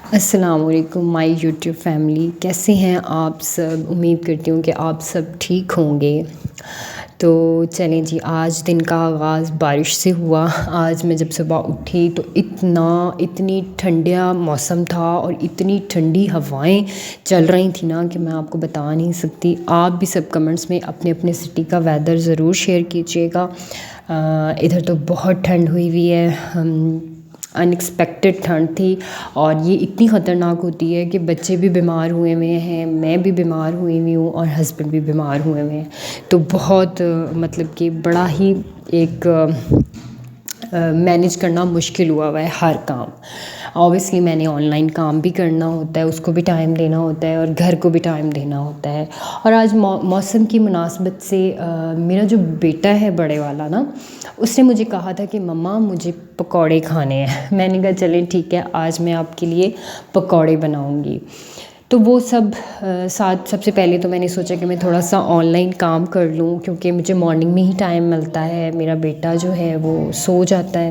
السلام علیکم مائی YouTube family, کیسے ہیں آپ سب؟ امید کرتی ہوں کہ آپ سب ٹھیک ہوں گے۔ تو چلیں جی، آج دن کا آغاز بارش سے ہوا۔ آج میں جب صبح اٹھی تو اتنی ٹھنڈا موسم تھا اور اتنی ٹھنڈی ہوائیں چل رہی تھیں نا کہ میں آپ کو بتا نہیں سکتی۔ آپ بھی سب کمنٹس میں اپنے اپنے سٹی کا ویدر ضرور شیئر کیجیے گا۔ ادھر تو بہت ٹھنڈ ہوئی ہوئی ہے، ان ایکسپیکٹڈ ٹھنڈ تھی، اور یہ اتنی خطرناک ہوتی ہے کہ بچے بھی بیمار ہوئے ہوئے ہیں، میں بھی بیمار ہوئی ہوئی ہوں، اور ہسبینڈ بھی بیمار ہوئے ہوئے ہیں۔ تو بہت مطلب کہ بڑا ہی ایک مینیج کرنا مشکل ہوا ہے ہر کام۔ اوبیسلی میں نے آن لائن کام بھی کرنا ہوتا ہے، اس کو بھی ٹائم دینا ہوتا ہے، اور گھر کو بھی ٹائم دینا ہوتا ہے۔ اور آج موسم کی مناسبت سے میرا جو بیٹا ہے بڑے والا نا، اس نے مجھے کہا تھا کہ مما مجھے پکوڑے کھانے ہیں۔ میں نے کہا چلیں ٹھیک ہے، آج میں آپ کے لیے پکوڑے بناؤں گی۔ تو وہ سب سب سے پہلے تو میں نے سوچا کہ میں تھوڑا سا آن لائن کام کر لوں، کیونکہ مجھے مارننگ میں ہی ٹائم ملتا ہے۔ میرا بیٹا جو ہے وہ سو جاتا ہے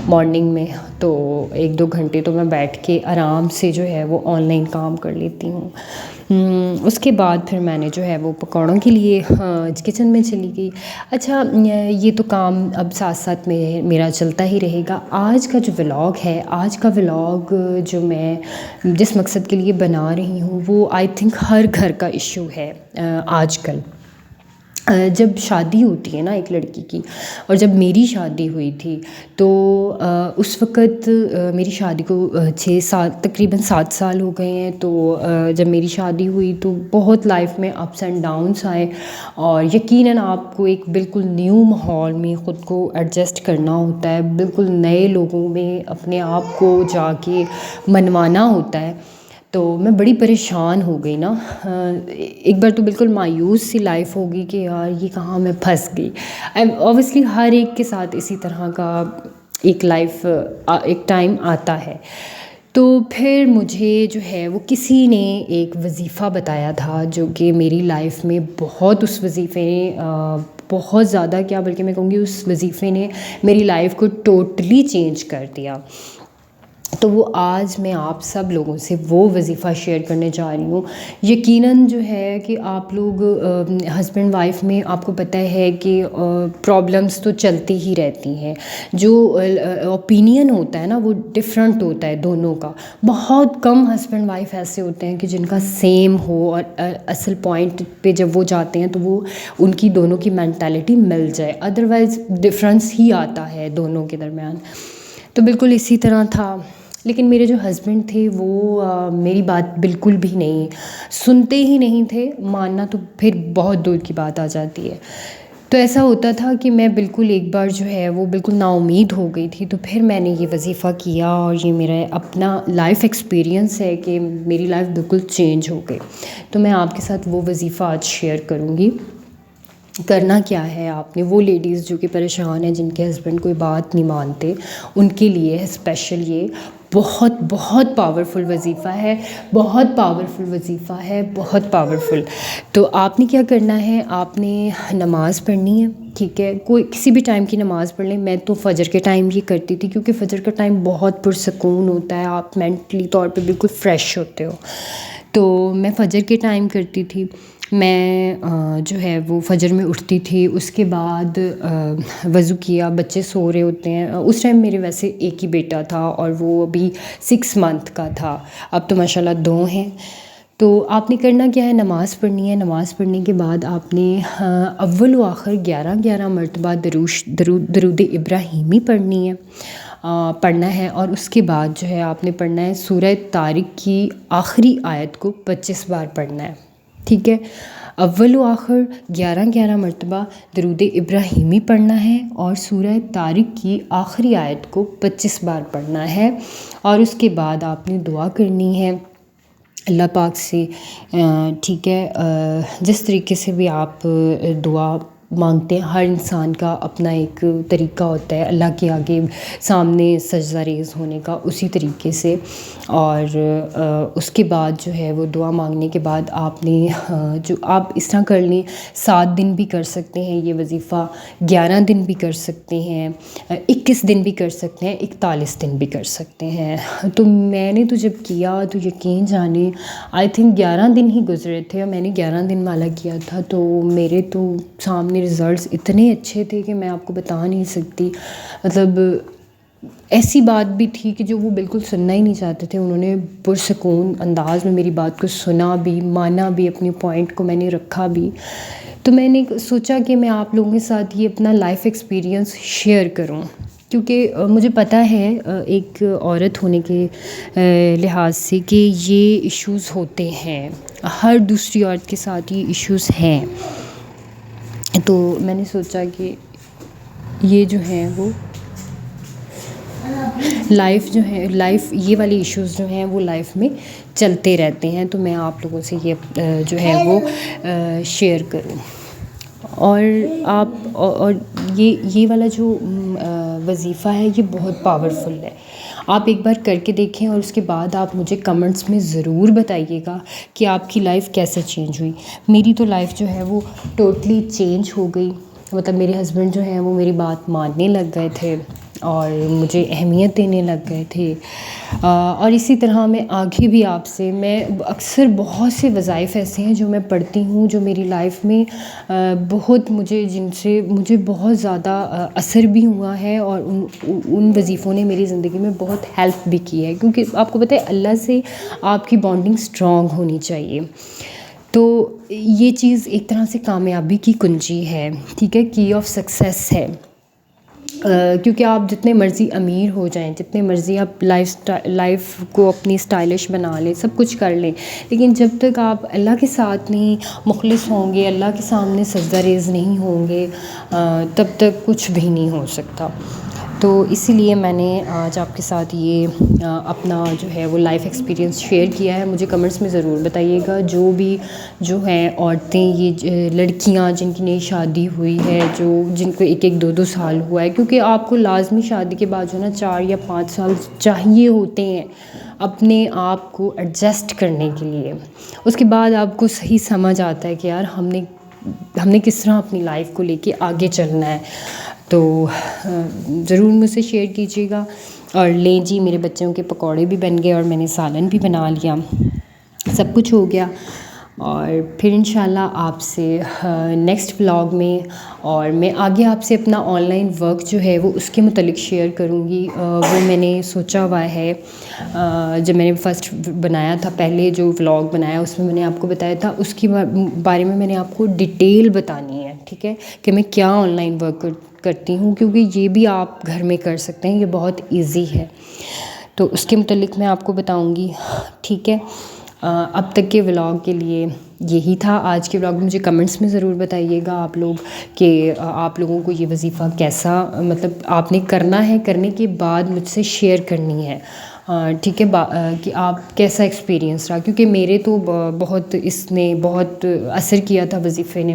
مارننگ میں، تو 1-2 گھنٹے تو میں بیٹھ کے آرام سے جو ہے وہ آن لائن کام کر لیتی ہوں۔ اس کے بعد پھر میں نے جو ہے وہ پکوڑوں کے لیے کچن میں چلی گئی۔ اچھا، یہ تو کام اب ساتھ ساتھ میں میرا چلتا ہی رہے گا۔ آج کا جو ولاگ جو میں جس مقصد کے لیے بنا رہی ہوں، وہ آئی تھنک ہر گھر کا ایشو ہے آج کل۔ جب شادی ہوتی ہے نا ایک لڑکی کی، اور جب میری شادی ہوئی تھی تو اس وقت میری شادی کو تقریباً 7 سال ہو گئے ہیں۔ تو جب میری شادی ہوئی تو بہت لائف میں اپس اینڈ ڈاؤنس آئے، اور یقیناً آپ کو ایک بالکل نیو ماحول میں خود کو ایڈجسٹ کرنا ہوتا ہے، بالکل نئے لوگوں میں اپنے آپ کو جا کے منوانا ہوتا ہے۔ تو میں بڑی پریشان ہو گئی نا، ایک بار تو بالکل مایوس سی لائف ہوگی کہ یار یہ کہاں میں پھنس گئی۔ اوبیسلی ہر ایک کے ساتھ اسی طرح کا ایک ٹائم آتا ہے۔ تو پھر مجھے جو ہے وہ کسی نے ایک وظیفہ بتایا تھا، جو کہ میری لائف میں اس وظیفے نے بہت زیادہ کیا، بلکہ میں کہوں گی اس وظیفے نے میری لائف کو ٹوٹلی چینج کر دیا۔ تو وہ آج میں آپ سب لوگوں سے وہ وظیفہ شیئر کرنے جا رہی ہوں۔ یقیناً جو ہے کہ آپ لوگ ہسبینڈ وائف میں آپ کو پتہ ہے کہ پرابلمس تو چلتی ہی رہتی ہیں۔ جو اوپینین ہوتا ہے نا وہ ڈفرینٹ ہوتا ہے دونوں کا۔ بہت کم ہسبینڈ وائف ایسے ہوتے ہیں کہ جن کا سیم ہو، اور اصل پوائنٹ پہ جب وہ جاتے ہیں تو وہ ان کی دونوں کی مینٹیلٹی مل جائے، ادروائز ڈفرینس ہی آتا ہے دونوں کے درمیان۔ تو بالکل اسی طرح تھا، لیکن میرے جو ہسبینڈ تھے وہ میری بات بالکل بھی نہیں سنتے ہی نہیں تھے، ماننا تو پھر بہت دور کی بات آ جاتی ہے۔ تو ایسا ہوتا تھا کہ میں بالکل ایک بار جو ہے وہ بالکل نا امید ہو گئی تھی۔ تو پھر میں نے یہ وظیفہ کیا، اور یہ میرا اپنا لائف ایکسپیرینس ہے کہ میری لائف بالکل چینج ہو گئی۔ تو میں آپ کے ساتھ وہ وظیفہ آج شیئر کروں گی۔ کرنا کیا ہے آپ نے، وہ لیڈیز جو کہ پریشان ہیں، جن کے ہسبینڈ کوئی بات نہیں مانتے، ان کے لیے اسپیشل یہ بہت بہت پاورفل وظیفہ ہے، بہت پاورفل۔ تو آپ نے کیا کرنا ہے، آپ نے نماز پڑھنی ہے، ٹھیک ہے؟ کوئی کسی بھی ٹائم کی نماز پڑھ لیں۔ میں تو فجر کے ٹائم یہ کرتی تھی، کیونکہ فجر کا ٹائم بہت پرسکون ہوتا ہے، آپ مینٹلی طور پہ بالکل فریش ہوتے ہو۔ تو میں فجر کے ٹائم کرتی تھی۔ میں جو ہے وہ فجر میں اٹھتی تھی، اس کے بعد وضو کیا، بچے سو رہے ہوتے ہیں۔ اس ٹائم میرے ویسے ایک ہی بیٹا تھا، اور وہ ابھی 6 منتھ کا تھا، اب تو ماشاء اللہ 2 ہیں۔ تو آپ نے کرنا کیا ہے، نماز پڑھنی ہے۔ نماز پڑھنے کے بعد آپ نے اول و آخر 11 مرتبہ درود ابراہیمی پڑھنا ہے، اور اس کے بعد جو ہے آپ نے پڑھنا ہے سورہ طارق کی آخری آیت کو 25 بار پڑھنا ہے، ٹھیک ہے؟ اول و آخر 11 مرتبہ درود ابراہیمی پڑھنا ہے، اور سورہ طارق کی آخری آیت کو 25 بار پڑھنا ہے۔ اور اس کے بعد آپ نے دعا کرنی ہے اللہ پاک سے، ٹھیک ہے؟ جس طریقے سے بھی آپ دعا مانگتے ہیں. ہر انسان کا اپنا ایک طریقہ ہوتا ہے اللہ کے آگے سامنے سجدہ ریز ہونے کا, اسی طریقے سے. اور اس کے بعد جو ہے وہ دعا مانگنے کے بعد آپ نے جو آپ اس طرح کر لیں, 7 دن بھی کر سکتے ہیں یہ وظیفہ, 11 دن بھی کر سکتے ہیں, 21 دن بھی کر سکتے ہیں, 41 دن بھی کر سکتے ہیں. تو میں نے تو جب کیا تو یقین جانے آئی تھنک 11 دن ہی گزرے تھے, اور میں نے 11 دن والا کیا تھا. تو میرے تو سامنے رزلٹس اتنے اچھے تھے کہ میں آپ کو بتا نہیں سکتی. مطلب ایسی بات بھی تھی کہ جو وہ بالکل سننا ہی نہیں چاہتے تھے, انہوں نے پرسکون انداز میں میری بات کو سنا بھی, مانا بھی, اپنے پوائنٹ کو میں نے رکھا بھی. تو میں نے سوچا کہ میں آپ لوگوں کے ساتھ یہ اپنا لائف ایکسپیرینس شیئر کروں, کیونکہ مجھے پتہ ہے ایک عورت ہونے کے لحاظ سے کہ یہ ایشوز ہوتے ہیں, ہر دوسری عورت کے ساتھ یہ ایشوز ہیں. تو میں نے سوچا کہ یہ جو ہیں وہ لائف یہ والے ایشوز جو ہیں وہ لائف میں چلتے رہتے ہیں, تو میں آپ لوگوں سے یہ جو ہے وہ شیئر کروں. اور یہ والا جو وظیفہ ہے یہ بہت پاورفل ہے. آپ ایک بار کر کے دیکھیں, اور اس کے بعد آپ مجھے کمنٹس میں ضرور بتائیے گا کہ آپ کی لائف کیسے چینج ہوئی. میری تو لائف جو ہے وہ ٹوٹلی چینج ہو گئی. مطلب میرے ہسبینڈ جو ہیں وہ میری بات ماننے لگ گئے تھے اور مجھے اہمیت دینے لگ گئے تھے. اور اسی طرح میں آگے بھی آپ سے, میں اکثر بہت سے وظائف ایسے ہیں جو میں پڑھتی ہوں, جو میری لائف میں بہت جن سے مجھے بہت زیادہ اثر بھی ہوا ہے, اور ان وظیفوں نے میری زندگی میں بہت ہیلپ بھی کی ہے. کیونکہ آپ کو پتہ ہے اللہ سے آپ کی بانڈنگ اسٹرانگ ہونی چاہیے. تو یہ چیز ایک طرح سے کامیابی کی کنجی ہے, ٹھیک ہے, کی آف سکسیس ہے. کیونکہ آپ جتنے مرضی امیر ہو جائیں, جتنے مرضی آپ لائف کو اپنی اسٹائلش بنا لیں, سب کچھ کر لیں, لیکن جب تک آپ اللہ کے ساتھ نہیں مخلص ہوں گے, اللہ کے سامنے سجدہ ریز نہیں ہوں گے, تب تک کچھ بھی نہیں ہو سکتا. تو اسی لیے میں نے آج آپ کے ساتھ یہ اپنا جو ہے وہ لائف ایکسپیرینس شیئر کیا ہے. مجھے کمنٹس میں ضرور بتائیے گا جو ہیں عورتیں, یہ لڑکیاں جن کی نئی شادی ہوئی ہے, جن کو 1-2 سال ہوا ہے, کیونکہ آپ کو لازمی شادی کے بعد جو ہے نا 4 یا 5 سال چاہیے ہوتے ہیں اپنے آپ کو ایڈجسٹ کرنے کے لیے. اس کے بعد آپ کو صحیح سمجھ آتا ہے کہ یار ہم نے کس طرح اپنی لائف کو لے کے آگے چلنا ہے. تو ضرور مجھ سے شیئر کیجیے گا. اور لیں جی, میرے بچوں کے پکوڑے بھی بن گئے اور میں نے سالن بھی بنا لیا, سب کچھ ہو گیا. اور پھر انشاءاللہ آپ سے نیکسٹ ولاگ میں, اور میں آگے آپ سے اپنا آن لائن ورک جو ہے وہ اس کے متعلق شیئر کروں گی. وہ میں نے سوچا ہوا ہے, جب میں نے فرسٹ بنایا تھا, پہلے جو ولاگ بنایا اس میں نے آپ کو بتایا تھا, اس کے بارے میں نے آپ کو ڈیٹیل بتانی ہے, ٹھیک ہے, کہ میں کیا آن لائن ورک کرتی ہوں, کیونکہ یہ بھی آپ گھر میں کر سکتے ہیں, یہ بہت ایزی ہے. تو اس کے متعلق میں آپ کو بتاؤں گی, ٹھیک ہے. اب تک کے ولاگ کے لیے یہی تھا. آج کے ولاگ میں مجھے کمنٹس میں ضرور بتائیے گا آپ لوگ کہ آپ لوگوں کو یہ وظیفہ کیسا, مطلب آپ نے کرنا ہے, کرنے کے بعد مجھ سے شیئر کرنی ہے, ٹھیک ہے, کہ آپ کیسا ایکسپیرینس رہا, کیونکہ میرے تو بہت اس نے بہت اثر کیا تھا وظیفے نے.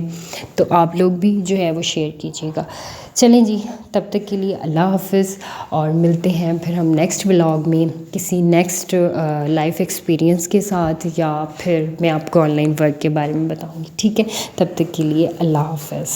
تو آپ لوگ بھی جو ہے وہ شیئر کیجیے گا. چلیں جی, تب تک کے لیے اللہ حافظ, اور ملتے ہیں پھر ہم نیکسٹ ولاگ میں کسی نیکسٹ لائف ایکسپیرینس کے ساتھ, یا پھر میں آپ کو آن لائن ورک کے بارے میں بتاؤں گی, ٹھیک ہے. تب تک کے لیے اللہ حافظ.